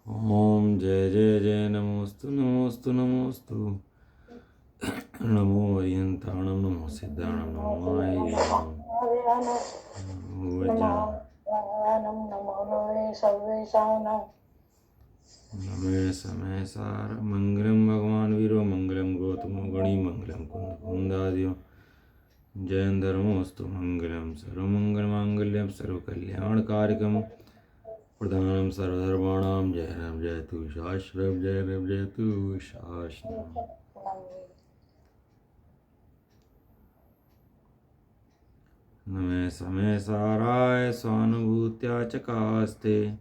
ओम जय जय जय नमोस्तु नमोस्तु नमोस्तु। नमो अरिहंताणं नमो सिद्धाणं नमो आयर्यं नमो वज्रं नमे समय सार मंगलम भगवान वीरो मंगलम गौतमो गणी मंगलम कुंद कुंदादियो जयंधर्मोस्तु मंगलम सर्वमंगलमांगल्यम सर्वकल्याणकारकम प्रधानम सर्वधर्माणां जयराम जयतु शाश्वत जयराम जयतु शाश्वत। नमे समय साराय स्वानुभूत्या चकास्ते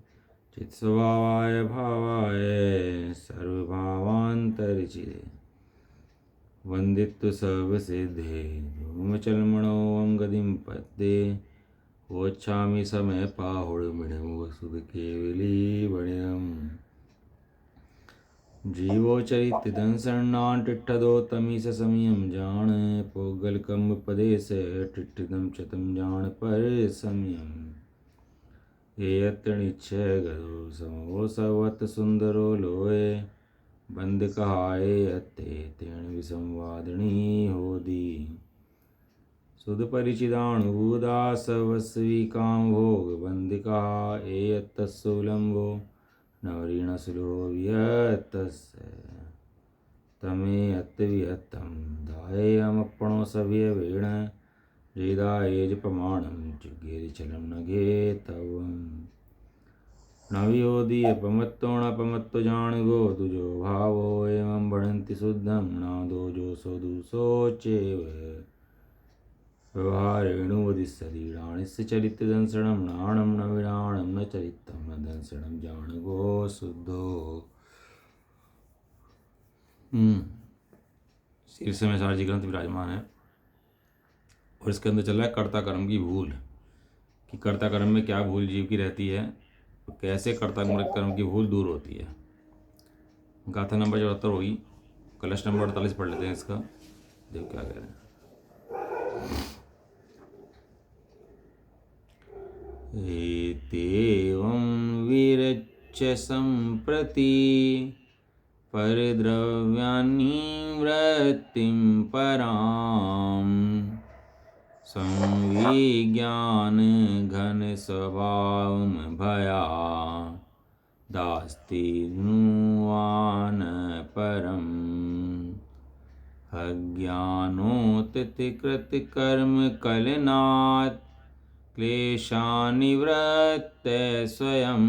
चित्स्वभावाय भावाय सर्वभावान्तरिचिते वन्दित्व सर्वसिद्धे धूमचलमणोऽहं गतिं पद्ये वोच्छामि समय पाहुडमिणं वसुध केवलीवणिनम् जीवो चरितदंसन्नाटिट्ठदो तमीस समयं जान पोगलकम पदेश टिट्ठदं चतं जान पर समयं ये यत्र निश्चय गदो समो सवत सुंदरो लोए बंद कहाए अत्ते तेण विसंवादिनी होदी सुध परिचिदाणुदा सवस्वी काम भोग बंदिका एयत्तस्सुलंबो नवरीणसुलो विहतस्य तमे अत्विहत्तं दायमपणो सव्यवेण जेदायेज प्रमाणं चिगेरिचलं न घेतवम् नवयोदीयपमत्तो नपमत्तो जाणगो तुजो भावो एवं बढ़न्ति शुद्धं नादो जो सोदुसोचेव व्यवहारेणुवदिस्सति राणिस्य चरितदंसनं नाणं न विराणं न चरितं न दंसनं जाणगो शुद्धो। शीर्ष में सारजी ग्रंथ विराजमान है और इसके अंदर चल रहा है कर्ता कर्म की भूल कि कर्ता कर्म में क्या भूल जीव की रहती है, तो कैसे कर्ता कर्म की भूल दूर होती है। गाथा नंबर 74 होगी, कलश नंबर 48 पढ़ लेते हैं इसका, देखो क्या कह रहे हैं। एतेवं विरच्य सम्प्रति परद्रव्याणि वृत्तिं परां संविज्ञान घन स्वभावं भया दास्ति नुवान परम् अज्ञानोत्थित कर्म कलनात् क्लेशानिवृत्ते स्वयं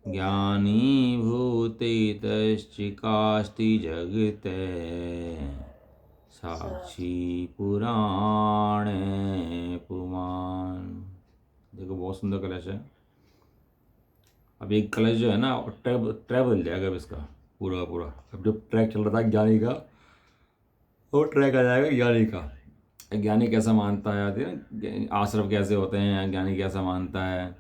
ज्ञानी भूतितश्चिकास्ति जगते साक्षी पुराणे पुमान। देखो बहुत सुंदर कलश है। अब एक कलश जो है ना ट्रैक बदल जाएगा अब इसका पूरा पूरा। अब जो ट्रैक चल रहा था ज्ञानी का, वो ट्रैक आ जाएगा ज्ञानी का। ज्ञानी कैसा मानता है, आती है ना, आश्रव कैसे होते हैं, ज्ञानी कैसा मानता है।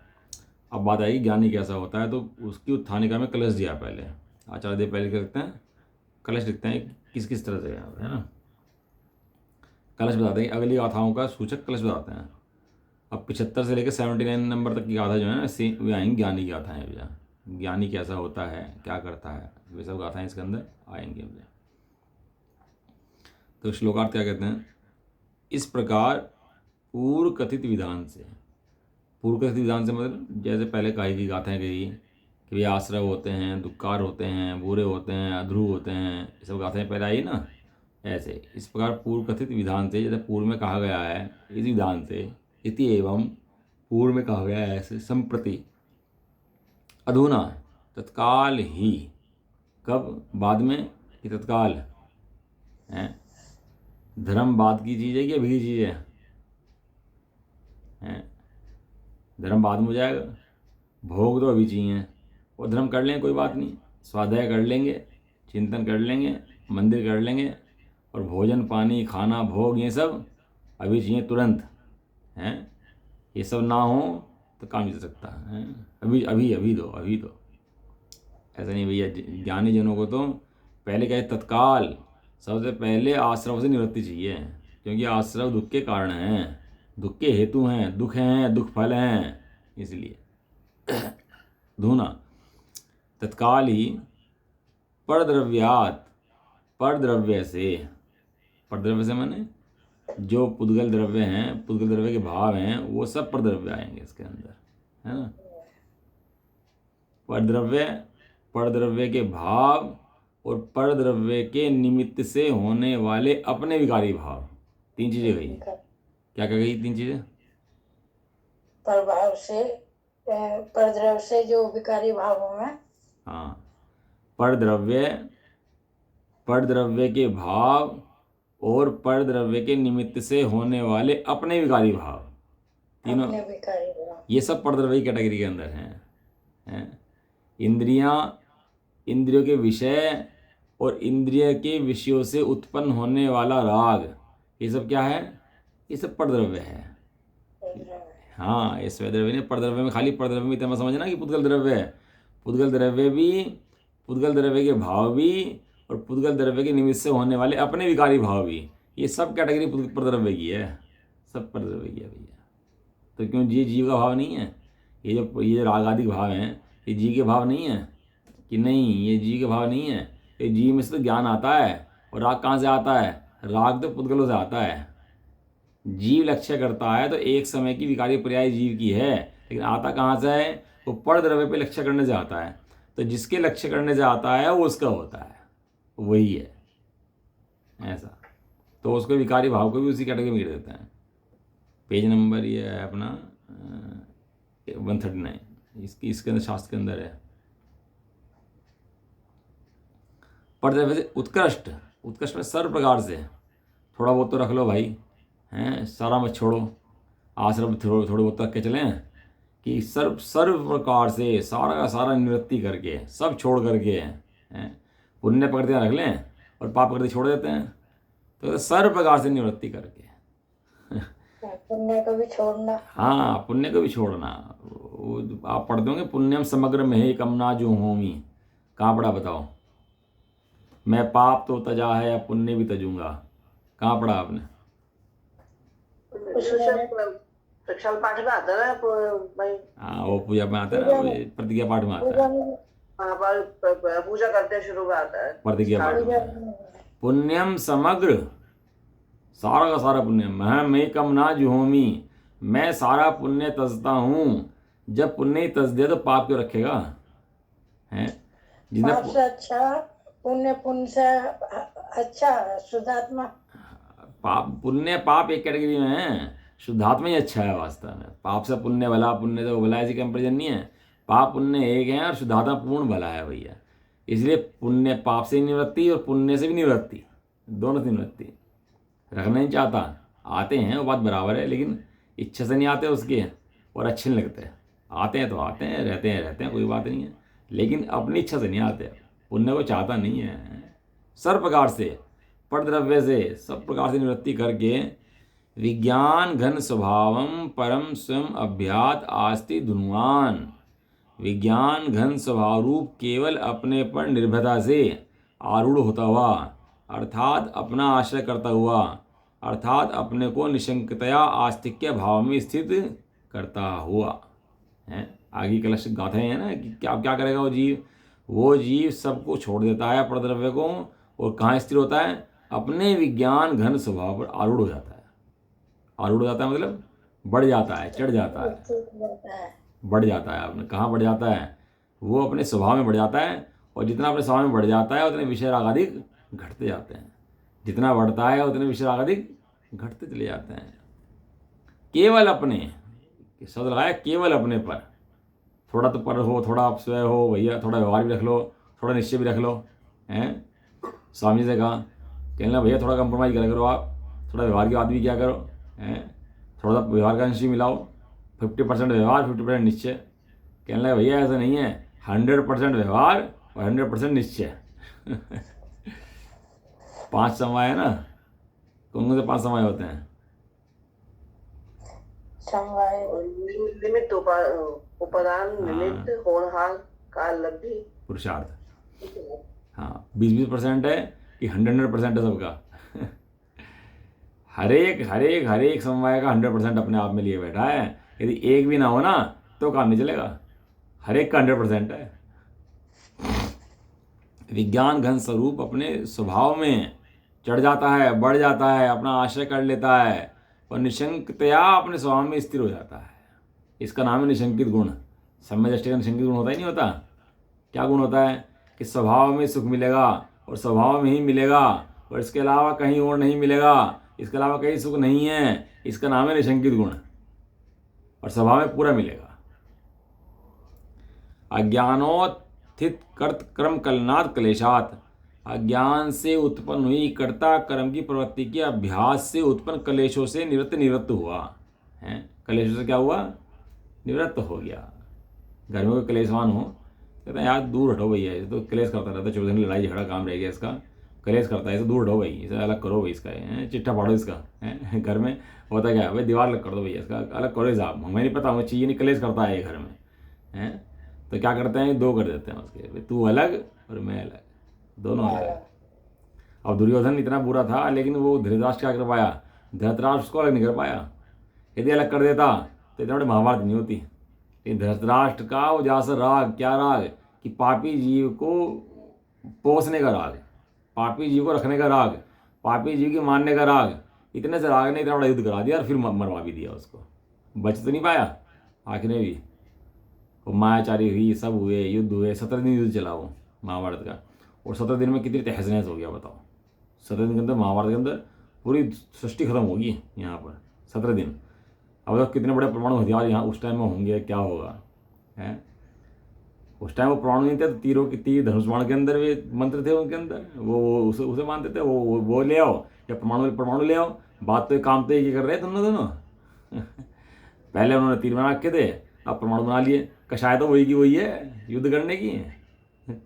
अब बात आएगी ज्ञानी कैसा होता है, तो उसकी उत्थानिका में कलश दिया पहले। आचार्य देव पहले क्या लिखते हैं, कलश लिखते हैं किस किस तरह से है ना, कलश बताते हैं। अगली गाथाओं का सूचक कलश बताते हैं। अब 75 से लेकर 79 नंबर तक की गाथा जो है ना, वे आएंगी ज्ञानी की गाथाएं भैया। ज्ञानी कैसा होता है, क्या करता है, वे सब गाथाएं इसके अंदर आएंगे भैया। तो श्लोकार्थ क्या कहते हैं, इस प्रकार पूर्व कथित विधान से, पूर्व कथित विधान से मतलब जैसे पहले कही की गाथाएं गई कि वे आश्रव होते हैं, दुक्कार होते हैं, बुरे होते हैं, अध्रुव होते हैं, ये सब गाथाएं पहले आई ना। ऐसे इस प्रकार पूर्व कथित विधान से, जैसे पूर्व में कहा गया है इस विधान से, इति एवं पूर्व में कहा गया है ऐसे, संप्रति अधुना तत्काल ही, कब, बाद में कि तत्काल है। धर्म बाद की चीज़ है कि अभी की चीज़ है? धर्म बाद में हो जाएगा, भोग तो अभी चाहिए। और धर्म कर लेंगे कोई बात नहीं, स्वाध्याय कर लेंगे, चिंतन कर लेंगे, मंदिर कर लेंगे, और भोजन पानी खाना भोग ये सब अभी चाहिए तुरंत हैं। ये सब ना हो तो काम चल सकता है। अभी अभी अभी दो, अभी दो, ऐसा नहीं भैया। ज्ञानी जनों को तो पहले क्या है, तत्काल सबसे पहले आश्रव से निवृत्ति चाहिए, क्योंकि आश्रव दुख के कारण हैं, दुख के हेतु हैं, दुख हैं, दुख फल हैं, इसलिए धूना तत्काल ही परद्रव्यात, परद्रव्य से माने जो पुद्गल द्रव्य हैं, पुद्गल द्रव्य के भाव हैं, वो सब परद्रव्य आएंगे इसके अंदर, है ना। परद्रव्य, परद्रव्य के भाव और परद्रव्य के निमित्त से होने वाले अपने विकारी भाव, तीन चीजें गई। क्या क्या गई तीन चीजें? प्रभाव से, परद्रव्य से जो विकारी भावों में, हाँ, परद्रव्य, परद्रव्य के भाव और परद्रव्य के निमित्त से होने वाले अपने विकारी भाव, तीनों अपने विकारी भाव, ये सब परद्रव्य की कैटेगरी के अंदर हैं। इंद्रियां, इंद्रियों के विषय और इंद्रिय के विषयों से उत्पन्न होने वाला राग, ये सब क्या है? ये सब परद्रव्य है। हाँ, ये स्वद्रव्य नहीं, परद्रव्य में खाली परद्रव्य में इतना समझना कि पुद्गल द्रव्य है। पुद्गल द्रव्य भी, पुद्गल द्रव्य के भाव भी और पुद्गल द्रव्य के निमित्त से होने वाले अपने विकारी भाव भी, ये सब कैटेगरी परद्रव्य की है, सब परद्रव्य की है भैया। तो क्यों ये जीव का भाव नहीं है? ये जो राग आदि भाव हैं, ये जीव के भाव नहीं है कि नहीं? ये जीव के भाव नहीं है। ये जीव में से तो ज्ञान आता है, और राग कहाँ से आता है? राग तो पुद्गलों से आता है। जीव लक्ष्य करता है तो एक समय की विकारी पर्याय जीव की है, लेकिन आता कहाँ से है? वो परद्रव्य पे लक्ष्य करने से आता है। तो जिसके लक्ष्य करने से आता है वो उसका होता है, वही है ऐसा। तो उसको विकारी भाव को भी उसी कैटेगरी में गिर देते हैं। पेज नंबर ये है अपना 139, इसके अंदर शास्त्र के अंदर है। परद्रव्य से उत्कृष्ट, उत्कृष्ट में सर्व प्रकार से, थोड़ा बहुत तो रख लो भाई, हैं, सारा मत छोड़ो। आश्रम थोड़े बहुत रख के चलें कि सर्व सर्व प्रकार से सारा का सारा निवृत्ति करके, सब छोड़ करके, हैं, पुण्य पकड़ते रख लें और पाप करते छोड़ देते हैं। तो सर्व प्रकार से निवृत्ति करके, पुण्य को भी छोड़ना। हाँ, पुण्य को भी छोड़ना। आप पढ़ दोगे पुण्यम समग्र में हे कमना जो होमी, कहाँ पढ़ा बताओ? मैं पाप तो तजा है या पुण्य भी तजूंगा, कहाँ पढ़ा आपने? शिक्षण पाठ में आता है भाई। हाँ, वो पूजा में आता है ना, प्रतिज्ञा पाठ में आता है, पूजा करते शुरू में आता है प्रतिज्ञा पाठ में। पुण्यम समग्र, सारा का सारा पुण्य, मैं कम ना जुहोमी, मैं सारा पुण्य तजता हूँ। जब पुण्य ही तज दे तो पाप क्यों रखेगा? हैं, पाप से अच्छा पुण्य, पुण्य से अच्छा शुद्धात्मा। पाप, पुण्य पाप एक कैटेगरी में है, शुद्धात्मा ही अच्छा है वास्तव में। पाप से पुण्य भला, पुण्य से भला, ऐसी कंपेरिजन नहीं है। पाप पुण्य एक है और शुद्धात्मा पूर्ण भला है भैया। इसलिए पुण्य, पाप से निवृत्ति और पुण्य से भी निवृत्ति, दोनों से निवृत्ति। रखना नहीं चाहता, आते हैं वो बात बराबर है, लेकिन इच्छा से नहीं आते उसके, और अच्छे नहीं लगते। आते हैं तो आते हैं, रहते हैं, कोई बात नहीं है, लेकिन अपनी इच्छा से नहीं आते। पुण्य को चाहता नहीं है। सर्व प्रकार से, परद्रव्य से सब प्रकार से निवृत्ति करके, विज्ञान घन स्वभावम परम स्वयं अभ्यात आस्ति धुनुआन, विज्ञान घन स्वभाव रूप केवल अपने पर निर्भरता से आरूढ़ होता हुआ, अर्थात अपना आश्रय करता हुआ, अर्थात अपने को निशंकतया आस्तिक्य भाव में स्थित करता हुआ है। आगे कलश गाथे हैं ना कि क्या क्या करेगा वो जीव सबको छोड़ देता है, परद्रव्य को, और कहाँ स्थिर होता है? अपने विज्ञान घन स्वभाव पर आरूढ़ हो जाता है। आरूढ़ हो जाता है मतलब बढ़ जाता है, चढ़ जाता है, बढ़ जाता है। अपने कहाँ बढ़ जाता है? वो अपने स्वभाव में बढ़ जाता है, और जितना अपने स्वभाव में बढ़ जाता है उतने विषय राग अधिक घटते जाते हैं। जितना बढ़ता है उतने विषय राग अधिक घटते चले जाते हैं। केवल अपने, शब्द लगाया केवल अपने पर, थोड़ा तो पर हो, थोड़ा आप स्वयं हो भैया, थोड़ा व्यवहार भी रख लो, थोड़ा निश्चय भी रख लो, हैं। स्वामी से कहा, कहना भैया थोड़ा कंप्रोमाइज़ करा करो, आप थोड़ा व्यवहार की बात भी क्या करो, हैं, थोड़ा सा व्यवहार का अंश मिलाओ। 50% व्यवहार, 50% निश्चय। कहने लगा भैया ऐसा नहीं है, 100% व्यवहार और 100% निश्चय। 5 समय है ना, कौन से 5 समय होते हैं? निमित्त, उपादान, निमित्त, होनहार, काल, लब्धि, पुरुषार्थ। हाँ, 20% है कि 100% है सबका? हर एक समवाय का 100% अपने आप में लिए बैठा है। यदि एक भी ना हो ना तो काम नहीं चलेगा। हर एक का 100% है। विज्ञान घन स्वरूप अपने स्वभाव में चढ़ जाता है, बढ़ जाता है, अपना आश्रय कर लेता है और निशंकतया अपने स्वभाव में स्थिर हो जाता है। इसका नाम है निशंकित गुण। सम्यक दृष्टि का निशंकित गुण होता ही नहीं होता। क्या गुण होता है कि स्वभाव में सुख मिलेगा और स्वभाव में ही मिलेगा और इसके अलावा कहीं और नहीं मिलेगा, इसके अलावा कहीं सुख नहीं है। इसका नाम है निशंकित गुण और स्वभाव में पूरा मिलेगा। अज्ञानोत्थित कर्त कर्म कलनात् क्लेशात्, अज्ञान से उत्पन्न हुई कर्ता कर्म की प्रवृत्ति के अभ्यास से उत्पन्न क्लेशों से निवृत्त हुआ है। क्लेशों से क्या हुआ? निवृत्त हो गया। घर में कोई क्लेशवान हो, कहते हैं यार दूर हटो भैया, ये तो क्लेश करता रहता है, 24 घंटे लड़ाई झगड़ा काम रह गया इसका, क्लेश करता है, इसे दूर हटो भाई, इसे अलग करो भाई, इसका चिट्ठा फाड़ो इसका है। घर में होता क्या है भाई, दीवार अलग कर दो भैया, इसका अलग करो साहब, हमें नहीं पता, हमें चाहिए नहीं, क्लेश करता है ये घर में है। तो क्या करते हैं, दो कर देते हैं उसके, भाई तू अलग और मैं अलग, दोनों अलग। अब दुर्योधन इतना बुरा था लेकिन वो धृतराष्ट्र क्या कर पाया, धृतराष्ट्र उसको अलग नहीं कर पाया। यदि अलग कर देता तो इतना बड़ी महाभारत नहीं होती। धृतराष्ट्र का वो जैसा राग, क्या राग कि पापी जीव को पोसने का राग, पापी जीव को रखने का राग, पापी जीव की मारने का राग, इतने से राग ने इतना बड़ा युद्ध करा दिया और फिर मरवा भी दिया उसको। बच तो नहीं पाया आखिर में भी। वो मायाचारी हुई, सब हुए, युद्ध हुए, 17 दिन युद्ध चला वो महाभारत का। और 17 दिन में कितनी तहस नहस हो गया बताओ। 17 दिन के अंदर महाभारत के अंदर पूरी सृष्टि खत्म होगी यहाँ पर 17 दिन। अब तक कितने बड़े परमाणु हथियार यहाँ उस टाइम में होंगे, क्या होगा है। उस टाइम वो परमाणु नहीं थे, तो तीरों की तीर धनुष बाण के अंदर वे मंत्र थे उनके अंदर, वो उसे मानते थे, वो ले आओ या परमाणु ले आओ। बात तो काम तो एक ही कर रहे हैं दोनों। पहले उन्होंने तीर बना रखे थे, अब परमाणु बना लिए। कषाय तो वही की वही है, युद्ध करने की है।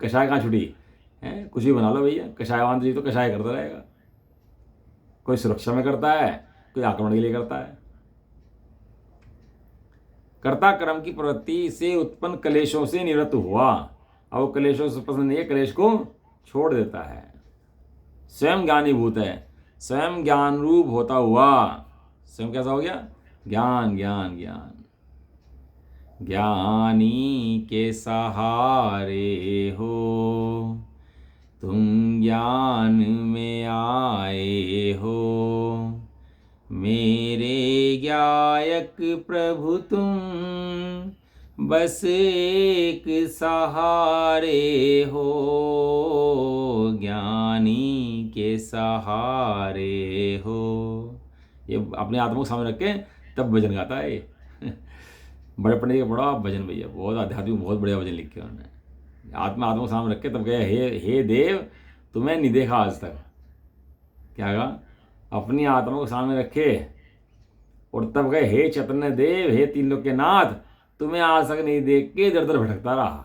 कषाय कहाँ छुटी है, कुछ भी बना लो भैया, कषायवान जी तो कषाय करता रहेगा। कोई सुरक्षा में करता है, कोई आक्रमण के लिए करता है। कर्ता कर्म की प्रवृत्ति से उत्पन्न क्लेशों से निवृत्त हुआ। अब वो क्लेशों से पसंद नहीं है, क्लेश को छोड़ देता है। स्वयं ज्ञानीभूत है, स्वयं ज्ञान रूप होता हुआ। स्वयं कैसा हो गया? ज्ञान ज्ञान ज्ञान। ज्ञानी के सहारे हो तुम, ज्ञान में आए हो, मेरे गायक प्रभु तुम, बस एक सहारे हो, ज्ञानी के सहारे हो। ये अपने आत्मा को सामने रख के तब भजन गाता है ये। बड़े पंडित का बड़ा भजन भैया, बहुत आध्यात्मिक, बहुत बढ़िया भजन लिखे उन्होंने। आत्मा को सामने रख के तब गए, हे देव तुम्हें नहीं देखा आज तक। क्या कहा? अपनी आत्मा को सामने रखे और तब गए, हे चैतन्य देव, हे तीन लोक के नाथ, तुम्हें आज तक नहीं देख के इधर उधर भटकता रहा।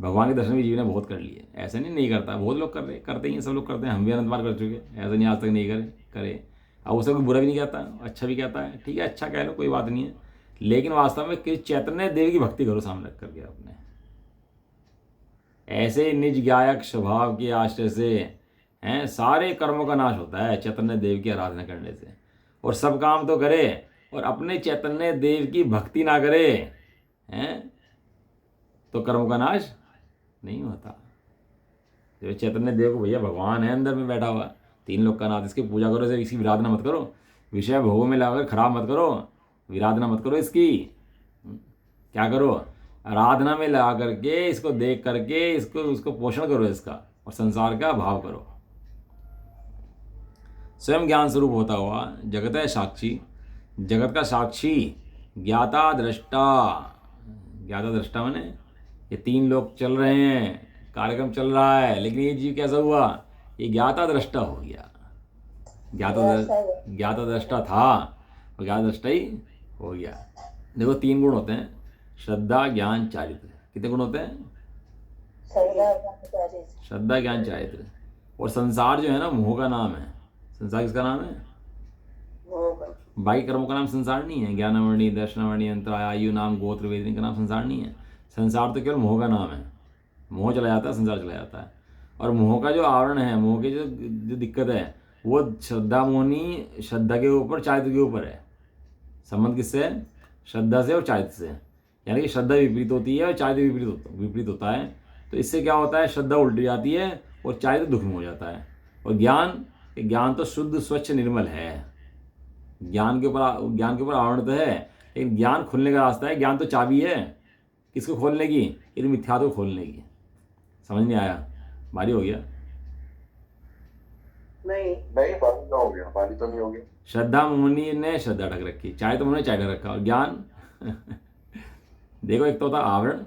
भगवान के दर्शन भी जीव ने बहुत कर लिए, ऐसा नहीं करता, बहुत लोग करते ही हैं, सब लोग करते हैं, हम भी अनंत बार कर चुके, ऐसा नहीं आज तक नहीं करे। अब उसे कोई बुरा भी नहीं कहता, अच्छा भी कहता है, ठीक है अच्छा कह लो, कोई बात नहीं है। लेकिन वास्तव में किस चैतन्य देव की भक्ति करो सामने रख करके अपने। ऐसे निज गायक स्वभाव के आश्रय से हैं सारे कर्मों का नाश होता है चैतन्य देव की आराधना करने से। और सब काम तो करे और अपने चैतन्य देव की भक्ति ना करे हैं तो कर्मों का नाश नहीं होता। जो चैतन्य देव को भैया भगवान है अंदर में बैठा हुआ, तीन लोग का नाथ, इसकी पूजा करो, इसकी विराधना मत करो, विषय भोगों में लगाकर खराब मत करो, विराधना मत करो इसकी। क्या करो? आराधना में लगा करके, इसको देख करके, उसको पोषण करो इसका, और संसार का भाव करो। स्वयं ज्ञान स्वरूप होता हुआ जगत है साक्षी, जगत का साक्षी, ज्ञाता दृष्टा। ज्ञाता दृष्टा माने ये तीन लोग चल रहे हैं, कार्यक्रम चल रहा है, लेकिन ये जीव कैसा हुआ? ये ज्ञाता दृष्टा हो गया। ज्ञाता दृष्टा था और ज्ञाता दृष्टा ही हो गया। देखो तीन गुण होते हैं, श्रद्धा ज्ञान चारित्र। कितने गुण होते हैं? श्रद्धा ज्ञान चारित्र। और संसार जो है ना, मोह का नाम है। संसार किसका नाम है? बाकी कर्मों का नाम संसार नहीं है। ज्ञानावरणी, दर्शनावरणी, अंतराय, आयु नाम, गोत्र, वेद का नाम संसार नहीं है। संसार तो केवल मोह का नाम है। मोह चला जाता है, संसार चला जाता है। और मोह का जो आवरण है, मोह की जो दिक्कत है, वो श्रद्धा मोहनी, श्रद्धा के ऊपर, चारित्र के ऊपर है। संबंध किससे है? श्रद्धा से और चारित्र से। यानी कि श्रद्धा विपरीत होती है और चारित्र विपरीत होता है। तो इससे क्या होता है, श्रद्धा उल्टी जाती है और चारित्र दुख में हो जाता है। और ज्ञान तो शुद्ध स्वच्छ निर्मल है। ज्ञान के ऊपर आवरण तो है, लेकिन ज्ञान खुलने का रास्ता है। ज्ञान तो चाबी है किसको खोलने की, इन मिथ्या को खोलने की। समझ नहीं आया? भारी हो गया? नहीं नहीं, बारी तो हो गया, बारी तो नहीं हो गया। श्रद्धा मुनि ने श्रद्धा ढक रखी, चाहे तो मुनि चाहे ढक रखा। और ज्ञान देखो, एक तो होता है आवरण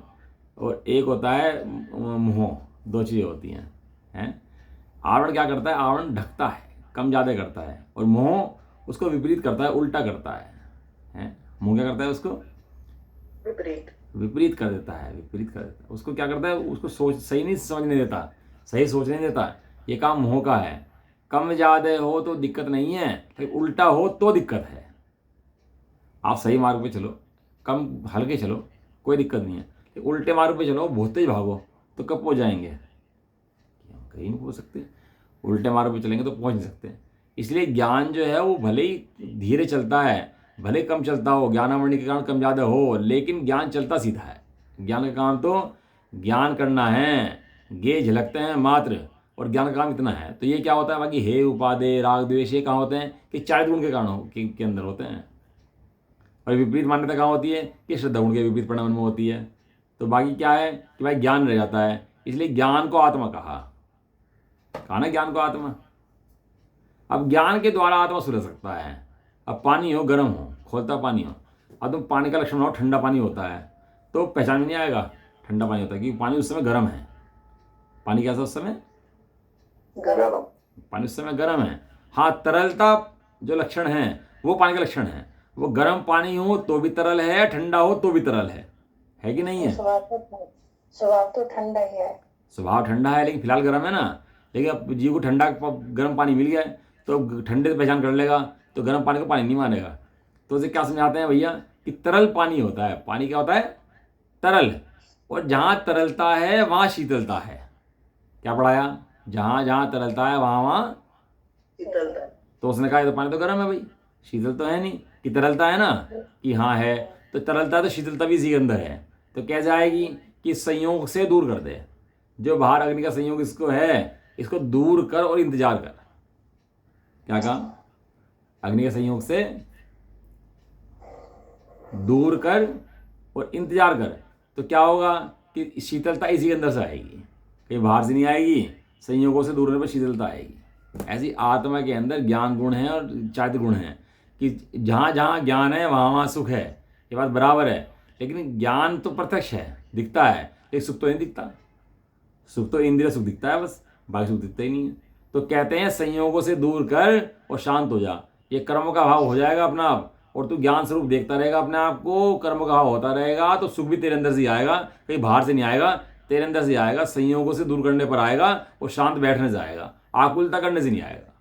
और एक होता है मोह। दो चीज़ें होती हैं। आवरण क्या करता है, आवरण ढकता है, कम ज़्यादा करता है। और मोह उसको विपरीत करता है, उल्टा करता है। मोह क्या करता है, उसको विपरीत कर देता है। उसको क्या करता है, उसको सही नहीं समझने देता, सही सोचने नहीं देता। ये काम मोह का है। कम ज़्यादा हो तो दिक्कत नहीं है, लेकिन उल्टा हो तो दिक्कत है। आप सही मार्ग पे चलो, कम हल्के चलो, कोई दिक्कत नहीं है। लेकिन उल्टे मार्ग पे चलो, बहुत तेज भागो, तो कब पहुँच जाएंगे? कहीं नहीं पहुँच सकते। उल्टे मार्ग पे चलेंगे तो पहुँच नहीं सकते। इसलिए ज्ञान जो है वो भले ही धीरे चलता है, भले कम चलता हो, ज्ञानामणि के कारण कम ज़्यादा हो, लेकिन ज्ञान चलता सीधा है। ज्ञान का काम तो ज्ञान करना है, गे झलकते हैं मात्र, और ज्ञान का काम इतना है। तो ये क्या होता है, बाकी हे उपादेय राग द्वेष ये कहाँ होते हैं कि चारित्र गुण के कारण के अंदर होते हैं। और विपरीत मान्यता कहाँ होती है कि श्रद्धा गुण के विपरीत परिणाम में होती है। तो बाकी क्या है कि भाई ज्ञान रह जाता है। इसलिए ज्ञान को आत्मा कहा ना, ज्ञान को आत्मा। अब ज्ञान के द्वारा आत्मा सुधर सकता है। अब पानी हो, गर्म हो, खोलता पानी हो, अब तुम पानी का लक्षण हो ठंडा पानी होता है, तो पहचान में नहीं आएगा ठंडा पानी होता है, क्योंकि पानी उस समय गर्म है। पानी कैसा उस समय? गरम। पानी उस समय गर्म है। हाँ, तरलता जो लक्षण है वो पानी का लक्षण है। वो गर्म पानी हो तो भी तरल है, ठंडा हो तो भी तरल है कि नहीं है? स्वभाव तो ठंडा ही है। स्वभाव ठंडा है, लेकिन फिलहाल गर्म है ना। लेकिन अब जीव को ठंडा गर्म पानी मिल गया है, तो ठंडे से पहचान कर लेगा, तो गर्म पानी को पानी नहीं मानेगा। तो उसे क्या समझाते हैं भैया कि तरल पानी होता है। पानी क्या होता है? तरल। और जहाँ तरलता है वहाँ शीतलता है। क्या पढ़ाया? जहाँ जहाँ तरलता है वहाँ वहाँ शीतलता। तो उसने कहा ये तो पानी तो गर्म है भाई, शीतल तो है नहीं। कि तरलता है ना, कि हाँ है, तो तरलता तो शीतलता भी इसी के अंदर है। तो कैसे आएगी कि संयोग से दूर कर दे। जो बाहर अग्नि का संयोग इसको है, इसको दूर कर और इंतजार कर। क्या कहा? अग्नि के संयोग से दूर कर और इंतजार कर। तो क्या होगा कि शीतलता इसी के अंदर से आएगी, कहीं बाहर से नहीं आएगी। संयोगों से दूर होने पर शीतलता आएगी। ऐसी आत्मा के अंदर ज्ञान गुण है और चारित्र गुण है कि जहाँ जहाँ ज्ञान है वहाँ वहाँ सुख है। ये बात बराबर है। लेकिन ज्ञान तो प्रत्यक्ष है, दिखता है, लेकिन सुख तो नहीं दिखता। सुख तो इंद्रिय सुख दिखता है बस, बाकी सुख दिखता ही नहीं है। तो कहते हैं संयोगों से दूर कर और शांत हो जा। ये कर्मों का भाव हो जाएगा अपना आप, और तू ज्ञान स्वरूप देखता रहेगा अपने आप को, कर्म का भाव होता रहेगा, तो सुख भी तेरे अंदर से ही आएगा, कहीं बाहर से नहीं आएगा, तेरे अंदर से आएगा। संयोगों से दूर करने पर आएगा और शांत बैठने से आएगा, आकुलता करने से नहीं आएगा।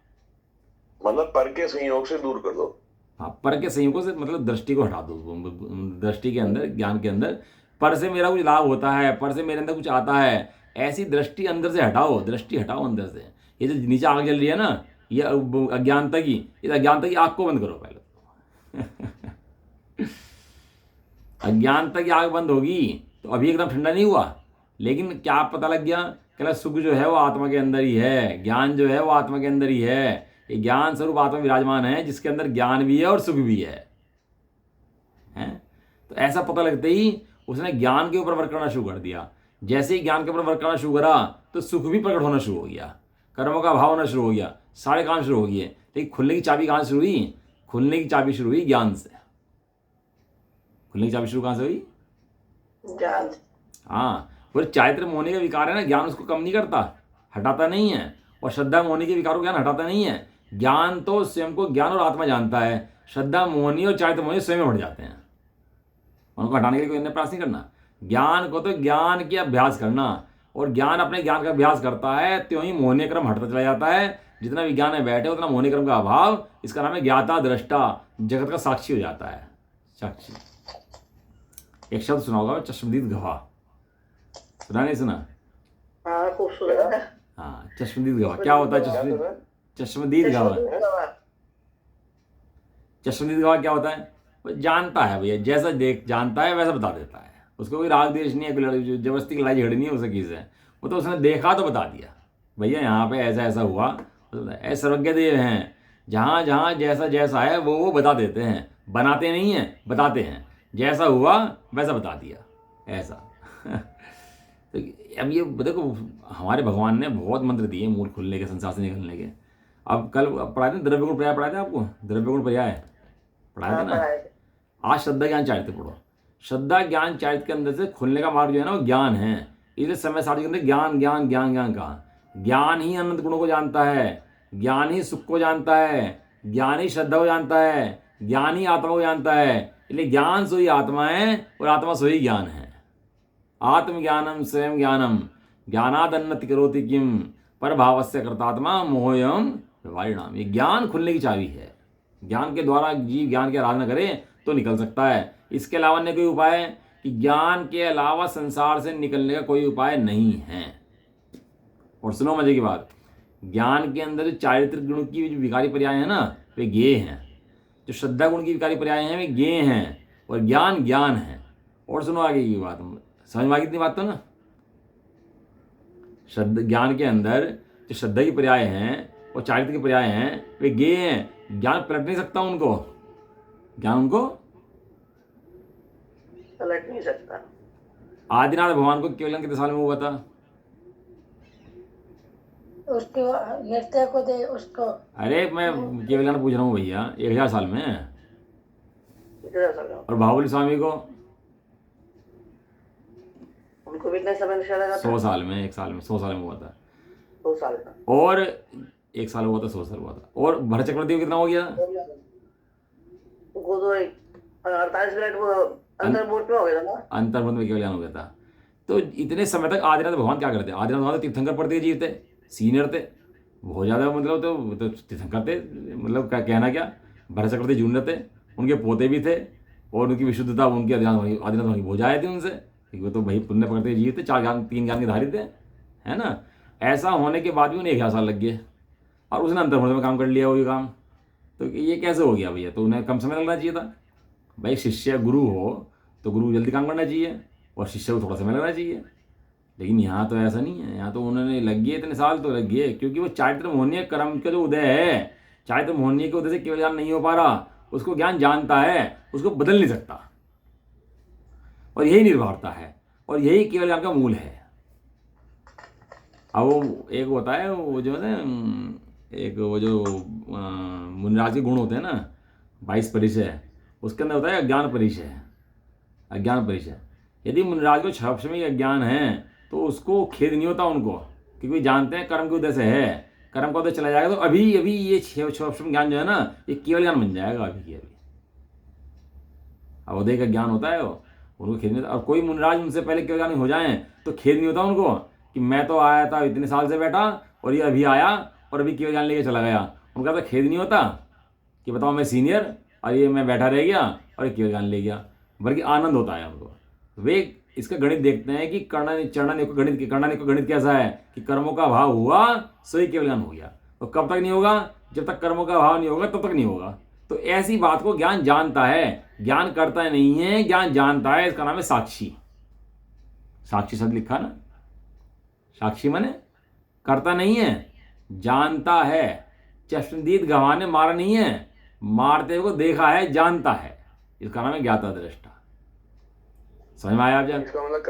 मतलब पर के संयोग से दूर कर दो। हाँ, पर के संयोगों से मतलब दृष्टि को हटा दो। दृष्टि के अंदर, ज्ञान के अंदर पर से मेरा कुछ लाभ होता है, पर से मेरे अंदर कुछ आता है, ऐसी दृष्टि अंदर से हटाओ। दृष्टि हटाओ अंदर से। ये जो नीचे आग जल रही है ना, ये अज्ञानता की, इस अज्ञानता की आग को बंद करो पहले। अज्ञानता की आग बंद होगी तो अभी एकदम ठंडा नहीं हुआ, लेकिन क्या पता लग गया कि सुख जो है वो आत्मा के अंदर ही है, ज्ञान जो है वो आत्मा के अंदर ही है। ये ज्ञान स्वरूप आत्मा विराजमान है, जिसके अंदर ज्ञान भी है और सुख भी है। तो ऐसा पता लगते ही उसने ज्ञान के ऊपर वर्क करना शुरू कर दिया। जैसे ही ज्ञान के ऊपर वर्क करना शुरू करा तो सुख भी प्रकट होना शुरू हो गया, कर्मों का भाव होना शुरू हो गया, सारे काम शुरू हो गए। लेकिन खुलने की चाबी कहाँ से शुरू हुई? खुलने की चाबी शुरू हुई ज्ञान से। खुलने की चाबी शुरू कहाँ से हुई? ज्ञान। हाँ, वो चारित्र मोहनी का विकार है ना, ज्ञान उसको कम नहीं करता, हटाता नहीं है। और श्रद्धा मोहनी के विकारों ज्ञान हटाता नहीं है। ज्ञान तो स्वयं को ज्ञान और आत्मा जानता है, श्रद्धा मोहनी और चारित्र मोहनी स्वयं में बढ़ जाते हैं। उनको हटाने के लिए कोई अन्य प्रयास नहीं करना। ज्ञान को तो ज्ञान की अभ्यास करना, और ज्ञान अपने ज्ञान का अभ्यास करता है, त्यों ही मोहनीय क्रम हटता चला जाता है। जितना विज्ञान में बैठे उतना मोहनीय क्रम का अभाव, इसका नाम है ज्ञाता दृष्टा, जगत का साक्षी हो जाता है। साक्षी। एक शब्द सुना होगा, चश्मदीद गवाह। सुना नहीं सुना? हाँ, खूब सुना। हाँ, चश्मदीद गवाह क्या होता है? चश्मदीद गवाह। चश्मदीद गवाह क्या होता है? वो जानता है भैया, जैसा जानता है वैसा बता देता है। उसको कोई राग द्वेष नहीं है, कोई जबरदस्ती की लड़ाई झगड़ी नहीं है उससे किसी से। वो तो उसने देखा तो बता दिया, भैया यहाँ पे ऐसा ऐसा हुआ। ऐसे सर्वज्ञ देव हैं, जहाँ जहाँ जैसा जैसा है वो बता देते हैं, बनाते नहीं हैं, बताते हैं। जैसा हुआ वैसा बता दिया, ऐसा। तो अब ये देखो, हमारे भगवान ने बहुत मंत्र दिए मूल खुलने के, संसार से निकलने के। अब कल पढ़ाए थे द्रव्य गुण पर्याय, पढ़ाए थे आपको द्रव्य गुण पर्याय पढ़ाए थे हाँ, ना। पढ़ाए थे। आज श्रद्धा ज्ञान चारित्र पढ़ो। श्रद्धा ज्ञान चारित्र के अंदर से खुलने का मार्ग जो है ना वो ज्ञान है। इसलिए समय सारणी के अंदर ज्ञान ज्ञान ज्ञान ज्ञान कहा। ज्ञान ही अनंत गुणों को जानता है, ज्ञान ही सुख को जानता है, ज्ञान ही श्रद्धा को जानता है, ज्ञान ही आत्मा को जानता है। इसलिए ज्ञान सोई आत्मा है और आत्मा सोई ज्ञान है। आत्मज्ञानम स्वयं ज्ञानम ज्ञानादन्नति करोति किम पर भावस्य कर्तात्मा मोहयम व्यवहारिणाम। ये ज्ञान खुलने की चाबी है। ज्ञान के द्वारा जीव ज्ञान की आराधना करे तो निकल सकता है। इसके अलावा अन्य कोई उपाय है कि ज्ञान के अलावा संसार से निकलने का कोई उपाय नहीं है। और सुनो मजे की बात, ज्ञान के अंदर जो चारित्रिक गुण की जो विकारी पर्याय है ना वे ज्ञेय हैं, जो श्रद्धा गुण की विकारी पर्याय हैं वे ज्ञेय हैं, और ज्ञान ज्ञान है। और सुनो आगे की बात, समझ में आ गई इतनी बात तो ना। श्रद्धा ज्ञान के अंदर जो श्रद्धा की पर्याय हैं और चारित्र के पर्याय हैं वे ज्ञेय हैं। ज्ञान पलट नहीं सकता उनको, ज्ञान उनको पलट नहीं सकता। आदिनाथ भगवान को केवल कितने साल में हुआ था? उसको नृत्य को दे उसको। अरे मैं केवल पूछ रहा हूँ भैया, 1000 साल में। इतना साल का। और बाहुबली स्वामी को उनको भी इतने समय नशा लगा था। 100 साल में, 1 साल में, 100 साल में हुआ था। 2 साल का। और 1 साल हुआ था, 100 साल हुआ था। और भरत चक्रवर्ती को कितना हो गया? वो तो 48 मिनट वो अंतर्मुख में हो गया था ना। अंतर्मुख में केवल हो गया था। तो इतने समय तक आदिनाथ भगवान क्या करते? आदिनाथ भगवान तो तीर्थंकर पढ़ते जीव थे, सीनियर थे बहुत ज़्यादा, मतलब तो तीर्थंकर थे। मतलब क्या कहना, क्या भरत चक्रवर्ती जूनियर थे, उनके पोते भी थे, और उनकी विशुद्धता उनकी आदिनाथ भगवान की भोज आए थे उनसे, क्योंकि वो तो भाई पुण्य पकड़ते जीव थे, 4 ज्ञान 3 ज्ञान के धारी थे, है ना। ऐसा होने के बाद भी उन्हें 1000 साल लग गए, और उसने अंतर्मुख में काम कर लिया वही काम। तो ये कैसे हो गया भैया? तो उन्हें कम समय लगना चाहिए था। भाई शिष्य गुरु हो तो गुरु जल्दी काम करना चाहिए, और शिष्य को थोड़ा समय लगना चाहिए। लेकिन यहाँ तो ऐसा नहीं है, यहाँ तो उन्होंने लग गए इतने साल तो लग गए, क्योंकि वो चारित्र मोहनीय कर्म का जो उदय है, चारित्र मोहनीय के उदय से केवल ज्ञान नहीं हो पा रहा, उसको ज्ञान जानता है, उसको बदल नहीं सकता। और यही निर्भरता है, और यही केवल ज्ञान का मूल है। अब वो एक होता है वो जो है ना, एक वो जो मुनिराज के गुण होते हैं ना, 22 परिचय, उसके अंदर होता है अज्ञान परिचय, अज्ञान परिचय। यदि मुनिराज को 6 अक्षर में अज्ञान है तो उसको खेद नहीं होता उनको, क्योंकि जानते हैं कर्म के उदय से है, कर्म का उदय चला जाएगा तो अभी अभी ये 6 अक्षर में ज्ञान जो है ना ये केवल ज्ञान बन जाएगा अभी की अभी। अब उदय का ज्ञान होता है वो, उनको खेद नहीं होता। और कोई मुनिराज उनसे पहले केवल ज्ञान हो जाए तो खेद नहीं होता उनको कि मैं तो आया था इतने साल से बैठा और ये अभी आया और अभी केवल ज्ञान लेके चला गया। उनका तो खेद नहीं होता कि बताओ मैं सीनियर और ये मैं बैठा रह गया और ये केवल ज्ञान ले गया, बल्कि आनंद होता है उनको। वे इसका गणित देखते हैं कि कर्णानिक का गणित कैसा है कि कर्मों का अभाव हुआ सही केवल ज्ञान हो गया। तो कब तक नहीं होगा? जब तक कर्मों का अभाव नहीं होगा तब तक नहीं होगा। तो ऐसी बात को ज्ञान जानता है, ज्ञान करता नहीं है, ज्ञान जानता है। इसका नाम है साक्षी। साक्षी शब्द लिखा ना, साक्षी माने करता नहीं है, जानता है। चश्मदीद गवाह ने मारा नहीं है, मारते हुए को देखा है, जानता है। इसका नाम है ज्ञाता दृष्टा। समझ में आया आप? जब इसका मतलब